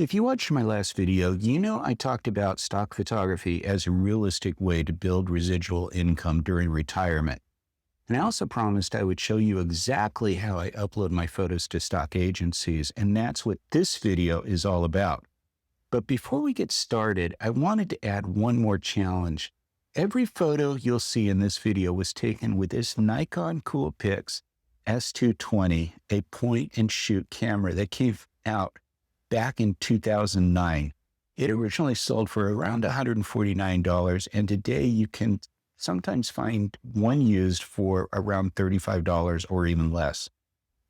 If you watched my last video, you know I talked about stock photography as a realistic way to build residual income during retirement. And I also promised I would show you exactly how I upload my photos to stock agencies, and that's what this video is all about. But before we get started, I wanted to add one more challenge. Every photo you'll see in this video was taken with this Nikon Coolpix S220, a point and shoot camera that came out back in 2009. It originally sold for around $149, and today you can sometimes find one used for around $35 or even less.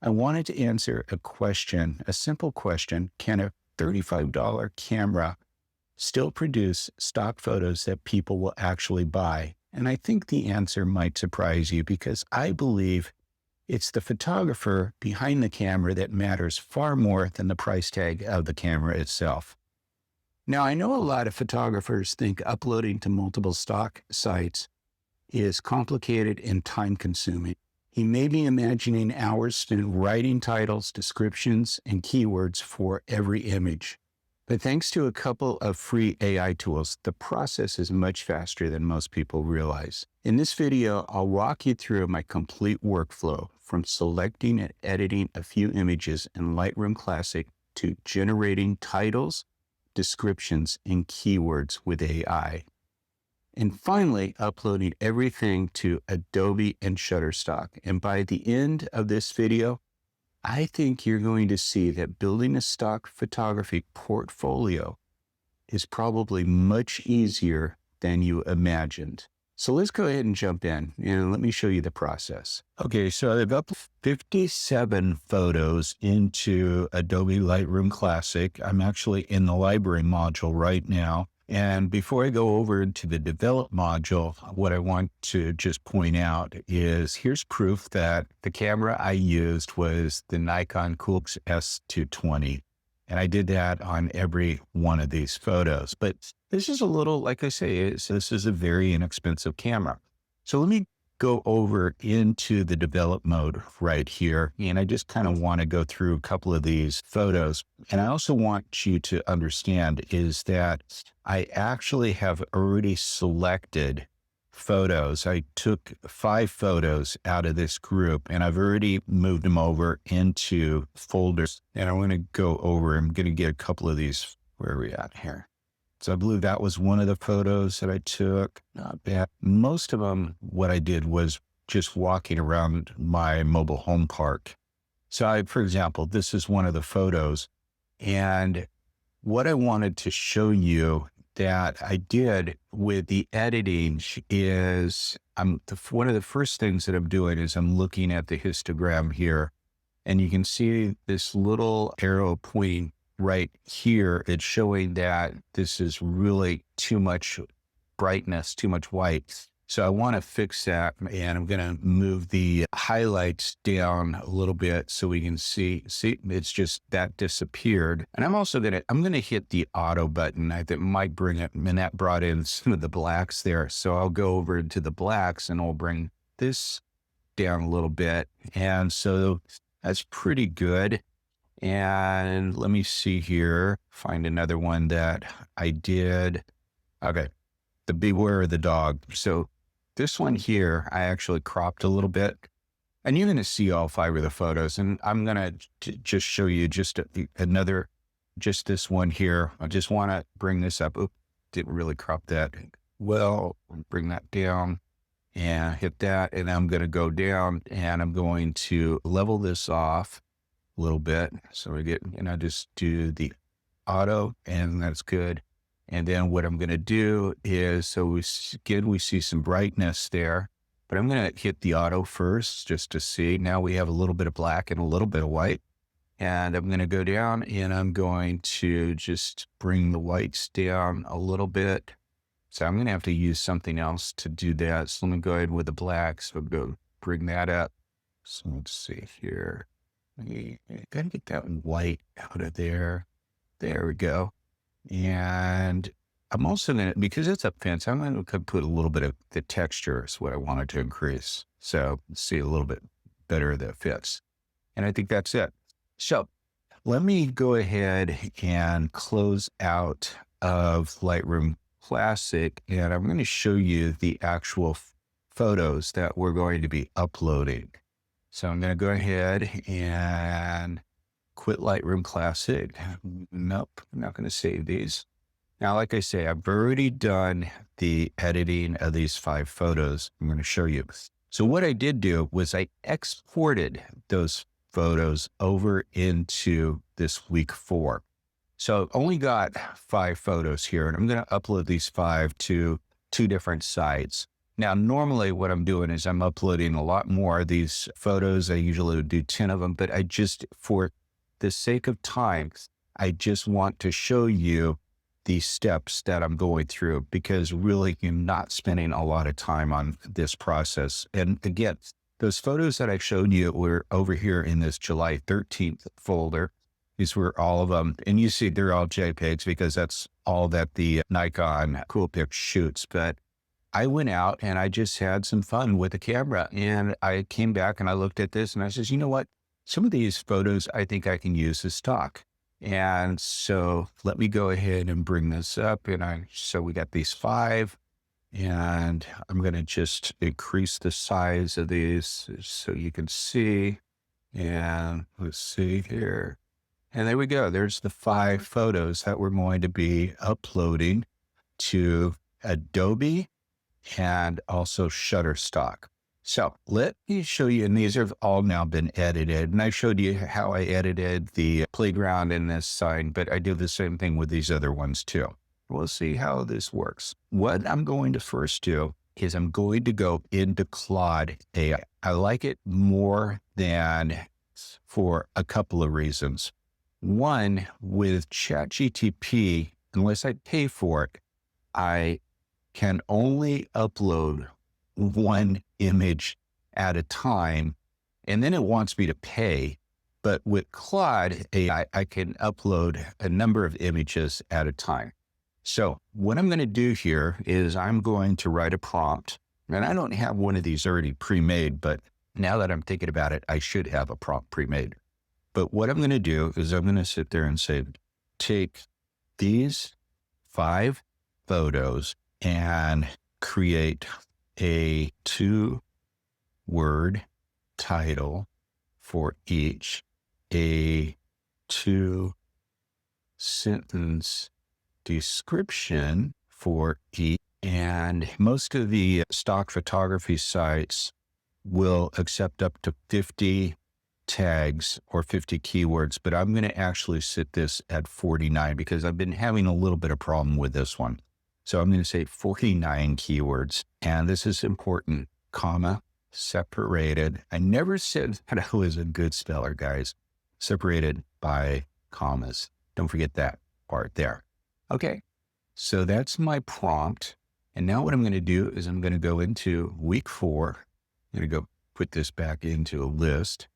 I wanted to answer a question, a simple question: can a $35 camera still produce stock photos that people will actually buy? And I think the answer might surprise you, because I believe it's the photographer behind the camera that matters far more than the price tag of the camera itself. Now, I know a lot of photographers think uploading to multiple stock sites is complicated and time-consuming. You may be imagining hours spent writing titles, descriptions, and keywords for every image. But thanks to a couple of free AI tools, the process is much faster than most people realize. In this video, I'll walk you through my complete workflow, from selecting and editing a few images in Lightroom Classic to generating titles, descriptions, and keywords with AI. And finally, uploading everything to Adobe and Shutterstock. And by the end of this video, I think you're going to see that building a stock photography portfolio is probably much easier than you imagined. So let's go ahead and jump in and let me show you the process. Okay, so I've uploaded 57 photos into Adobe Lightroom Classic. I'm actually in the library module right now. And before I go over to the develop module, what I want to just point out is here's proof that the camera I used was the Nikon Coolpix S220. And I did that on every one of these photos. But this is a little, like I say, this is a very inexpensive camera. So let me go over into the develop mode right here. And I just kind of want to go through a couple of these photos. And I also want you to understand is that I actually have already selected photos. I took 5 photos out of this group, and I've already moved them over into folders. And I'm going to go over, I'm going to get a couple of these. Where are we at here? So I believe that was one of the photos that I took. Not bad. Most of them, what I did was just walking around my mobile home park. So for example, this is one of the photos. And what I wanted to show you that I did with the editing is one of the first things that I'm doing is I'm looking at the histogram here, and you can see this little arrow pointing right here. It's showing that this is really too much brightness, too much white. So I want to fix that, and I'm going to move the highlights down a little bit so we can see it's just that disappeared. And I'm also going to hit the auto button. That might bring it, and that brought in some of the blacks there. So I'll go over to the blacks and I'll bring this down a little bit. And so that's pretty good. And let me see here, find another one that I did. Okay, the beware of the dog. So this one here, I actually cropped a little bit, and you're going to see all 5 of the photos. And I'm going to just show you just just this one here. I just want to bring this up. Oop, didn't really crop that well. Bring that down and hit that. And I'm going to go down, and I'm going to level this off a little bit. So we get, just do the auto, and that's good. And then what I'm going to do is, so we see some brightness there, but I'm going to hit the auto first just to see. Now we have a little bit of black and a little bit of white. And I'm going to go down, and I'm going to just bring the whites down a little bit. So I'm going to have to use something else to do that. So let me go ahead with the black. So go bring that up. So let's see here. I got to get that white out of there. There we go. And I'm also going to, because it's a fence, I'm going to put a little bit of the texture is what I wanted to increase. So see a little bit better that fits. And I think that's it. So let me go ahead and close out of Lightroom Classic, and I'm going to show you the actual photos that we're going to be uploading. So I'm going to go ahead and quit Lightroom Classic. Nope, I'm not going to save these. Now, like I say, I've already done the editing of these 5 photos. I'm going to show you. So what I did do was I exported those photos over into this week 4. So I've only got 5 photos here, and I'm going to upload these 5 to 2 different sites. Now, normally what I'm doing is I'm uploading a lot more of these photos. I usually would do 10 of them, but I just, for the sake of time, I just want to show you the steps that I'm going through, because really you're not spending a lot of time on this process. And again, those photos that I showed you were over here in this July 13th folder. These were all of them. And you see they're all JPEGs because that's all that the Nikon Coolpix shoots. But I went out and I just had some fun with the camera. And I came back and I looked at this and I says, you know what? Some of these photos I think I can use as stock. And so let me go ahead and bring this up. And so we got these 5, and I'm going to just increase the size of these so you can see. And let's see here. And there we go. There's the 5 photos that we're going to be uploading to Adobe and also Shutterstock. So let me show you, and these have all now been edited. And I showed you how I edited the playground in this sign, but I do the same thing with these other ones too. We'll see how this works. What I'm going to first do is I'm going to go into Claude AI. I like it more than for a couple of reasons. One, with ChatGPT, unless I pay for it, I can only upload 1 image at a time, and then it wants me to pay. But with Claude AI, I can upload a number of images at a time. So what I'm going to do here is I'm going to write a prompt, and I don't have one of these already pre-made, but now that I'm thinking about it, I should have a prompt pre-made. But what I'm going to do is I'm going to sit there and say, take these 5 photos and create a 2-word title for each, a 2-sentence description for each. And most of the stock photography sites will accept up to 50 tags or 50 keywords, but I'm going to actually set this at 49 because I've been having a little bit of problem with this one. So I'm going to say 49 keywords, and this is important, comma, separated. I never said that I was a good speller, guys. Separated by commas. Don't forget that part there. Okay, so that's my prompt. And now what I'm going to do is I'm going to go into week 4. I'm going to go put this back into a list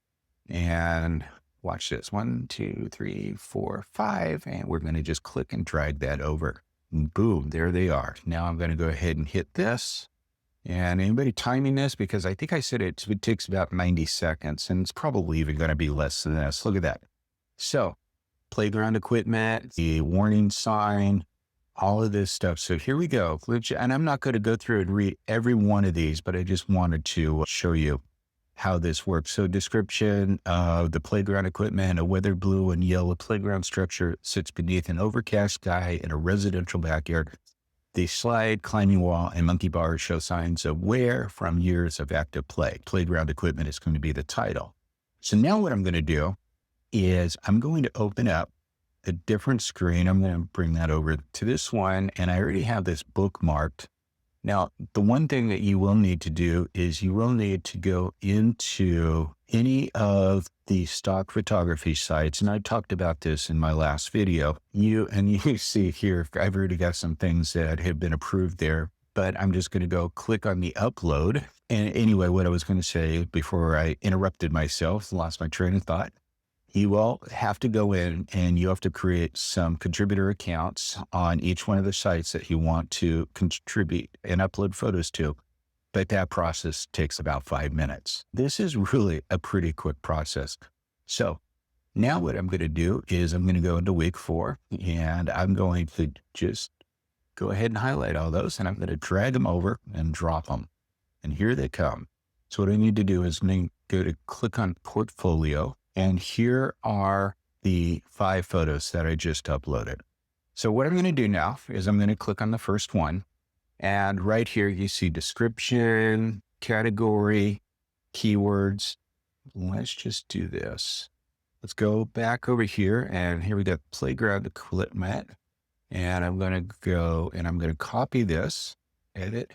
and watch this. 1, 2, 3, 4, 5. And we're going to just click and drag that over. Boom, there they are. Now I'm going to go ahead and hit this. And anybody timing this? Because I think I said it takes about 90 seconds, and it's probably even going to be less than this. Look at that. So playground equipment, the warning sign, all of this stuff. So here we go. And I'm not going to go through and read every one of these, but I just wanted to show you how this works. So description of the playground equipment: a weathered blue and yellow playground structure sits beneath an overcast sky in a residential backyard. The slide, climbing wall, and monkey bars show signs of wear from years of active play. Playground equipment is going to be the title. So now what I'm going to do is I'm going to open up a different screen. I'm going to bring that over to this one, and I already have this bookmarked. Now, the one thing that you will need to do is you will need to go into any of the stock photography sites. And I talked about this in my last video. You see here, I've already got some things that have been approved there, but I'm just going to go click on the upload. And anyway, what I was going to say before I interrupted myself, lost my train of thought, you will have to go in and you have to create some contributor accounts on each one of the sites that you want to contribute and upload photos to. But that process takes about 5 minutes. This is really a pretty quick process. So Now what I'm going to do is I'm going to go into week 4 and I'm going to just go ahead and highlight all those and I'm going to drag them over and drop them. And here they come. So what I need to do is go to click on portfolio. And here are the 5 photos that I just uploaded. So what I'm going to do now is I'm going to click on the first one. And right here, you see description, category, keywords. Let's just do this. Let's go back over here. And here we got playground equipment. And I'm going to go and I'm going to copy this, edit,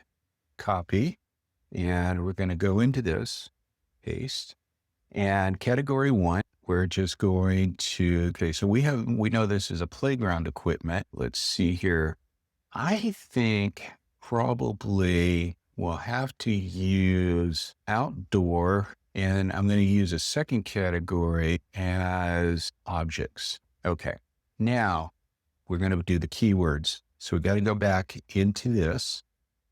copy. And we're going to go into this, paste. And category 1, we're just going to, okay, so we know this is a playground equipment. Let's see here. I think probably we'll have to use outdoor, and I'm going to use a second category as objects. Okay, now we're going to do the keywords. So we got to go back into this,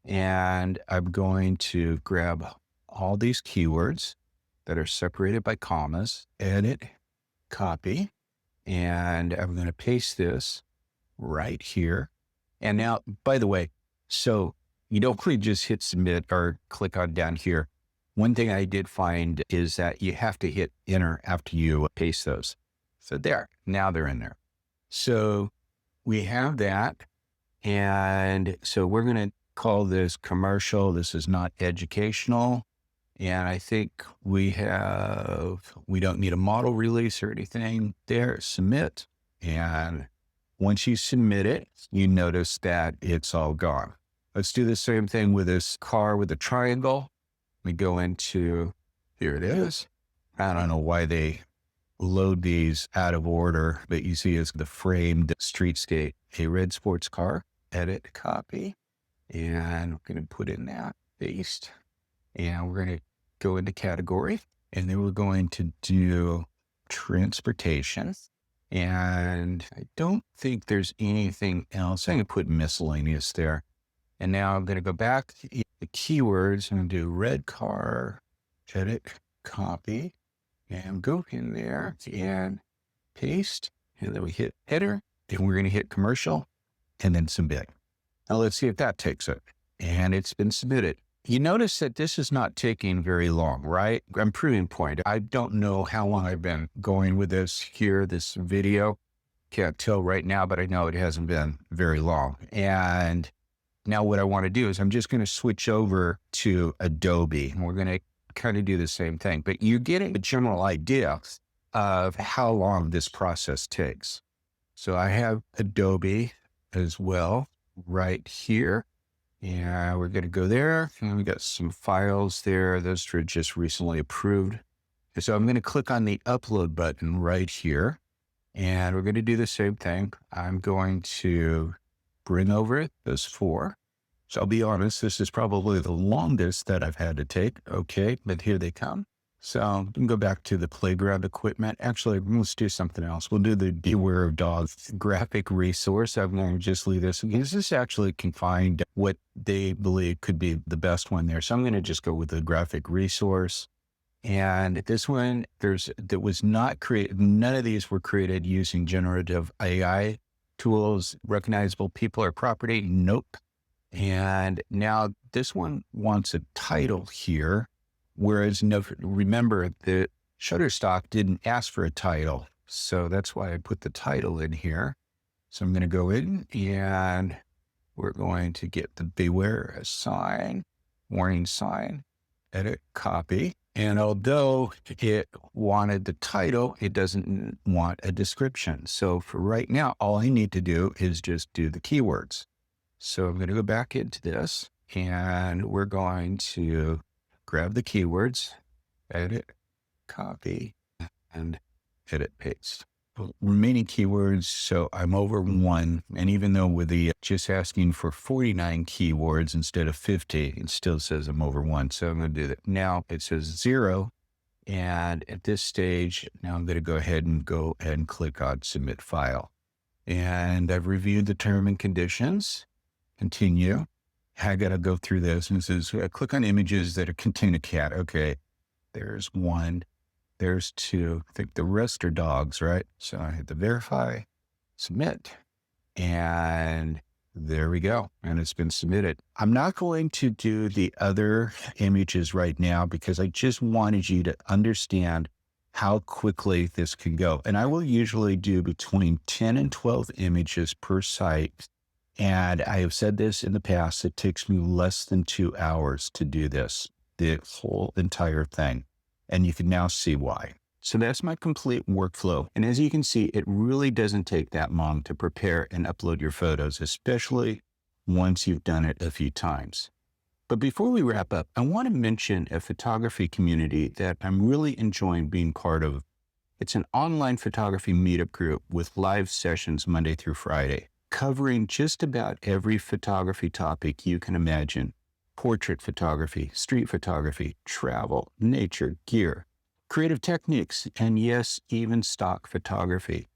and I'm going to grab all these keywords that are separated by commas, edit, copy, and I'm going to paste this right here. And now, by the way, so you don't really just hit submit or click on down here. One thing I did find is that you have to hit enter after you paste those. So there, now they're in there. So we have that. And so we're going to call this commercial. This is not educational. And I think we don't need a model release or anything there. Submit. And once you submit it, you notice that it's all gone. Let's do the same thing with this car with a triangle. We go into, here it is. I don't know why they load these out of order, but you see it's the framed streetscape, a red sports car, edit, copy. And we're going to put in that, paste. And we're going to go into category, and then we're going to do transportation. And I don't think there's anything else. I can put miscellaneous there. And now I'm going to go back to the keywords and do red car, edit, copy, and go in there and paste. And then we hit header, and we're going to hit commercial and then submit. Now let's see if that takes it. And it's been submitted. You notice that this is not taking very long, right? I'm proving point. I don't know how long I've been going with this video. Can't tell right now, but I know it hasn't been very long. And now what I want to do is I'm just going to switch over to Adobe, and we're going to kind of do the same thing, but you're getting a general idea of how long this process takes. So I have Adobe as well right here. Yeah, we're going to go there, and we got some files there. Those were just recently approved. So I'm going to click on the upload button right here, and we're going to do the same thing. I'm going to bring over those 4. So I'll be honest, this is probably the longest that I've had to take. Okay, but here they come. So we can go back to the playground equipment. Actually, let's do something else. We'll do the Beware of Dogs graphic resource. I'm going to just leave this because this actually can find what they believe could be the best one there. So I'm going to just go with the graphic resource. And this one, that was not created. None of these were created using generative AI tools, recognizable people or property. Nope. And now this one wants a title here. Whereas remember that Shutterstock didn't ask for a title. So that's why I put the title in here. So I'm going to go in and we're going to get the beware sign, warning sign, edit, copy. And although it wanted the title, it doesn't want a description. So for right now, all I need to do is just do the keywords. So I'm going to go back into this and we're going to grab the keywords, edit, copy, and edit, paste. Remaining keywords, so I'm over 1. And even though with the just asking for 49 keywords instead of 50, it still says I'm over 1. So I'm going to do that. Now it says 0. And at this stage, now I'm going to go ahead and click on submit file. And I've reviewed the term and conditions. Continue. I got to go through this. And it says, click on images that contain a cat. Okay, there's one. There's two. I think the rest are dogs, right? So I hit the verify, submit, and there we go. And it's been submitted. I'm not going to do the other images right now because I just wanted you to understand how quickly this can go. And I will usually do between 10 and 12 images per site. And I have said this in the past, it takes me less than 2 hours to do this, the whole entire thing. And you can now see why. So that's my complete workflow. And as you can see, it really doesn't take that long to prepare and upload your photos, especially once you've done it a few times. But before we wrap up, I want to mention a photography community that I'm really enjoying being part of. It's an online photography meetup group with live sessions Monday through Friday, covering just about every photography topic you can imagine: portrait photography, street photography, travel, nature, gear, creative techniques, and yes, even stock photography.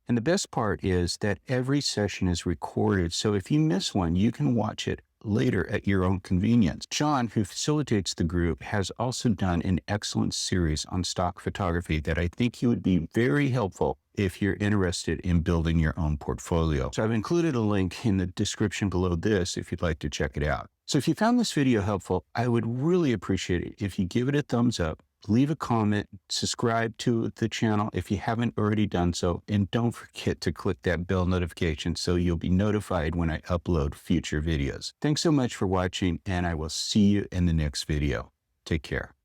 And the best part is that every session is recorded, so if you miss one, you can watch it later at your own convenience. John, who facilitates the group, has also done an excellent series on stock photography that I think you would be very helpful if you're interested in building your own portfolio. So I've included a link in the description below this if you'd like to check it out. So if you found this video helpful, I would really appreciate it if you give it a thumbs up, leave a comment, subscribe to the channel if you haven't already done so, and don't forget to click that bell notification so you'll be notified when I upload future videos. Thanks so much for watching, and I will see you in the next video. Take care.